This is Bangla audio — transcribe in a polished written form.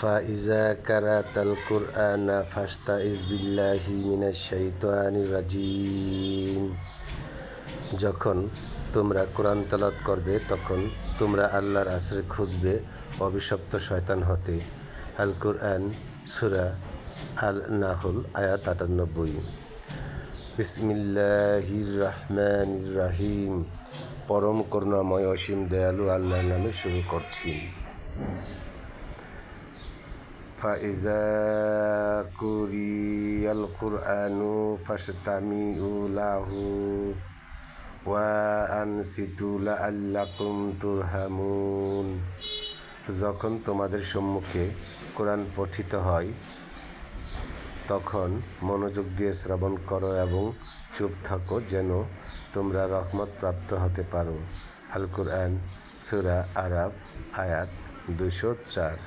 ফাইজা কারাতাল কুরআনা ফাস্তাইজ বিল্লাহি মিনাশ শাইতানির রাজিম। যখন তোমরা কোরআন তেলাওয়াত করবে তখন তোমরা আল্লাহর আশ্রয় খুঁজবে অভিশপ্ত শয়তান হতে। আল কুরআন সূরা আল নাহল আয়াত ৯৮। বিসমিল্লাহির রহমানির রহিম। পরম করুণাময় অসীম দয়ালু আল্লাহর নামে শুরু করছি। ফাইজা কুরিয়াল কুরআনু ফাসতামিউ লাহু ওয়া আনসিতু লাআল্লাকুম তুরহামুন। যখন তোমাদের সম্মুখে কোরআন পঠিত হয় তখন মনোযোগ দিয়ে শ্রবণ করো এবং চুপ থাকো যেন তোমরা রহমত প্রাপ্ত হতে পারো। আল কুরআন সূরা আরাফ আয়াত ২০৪।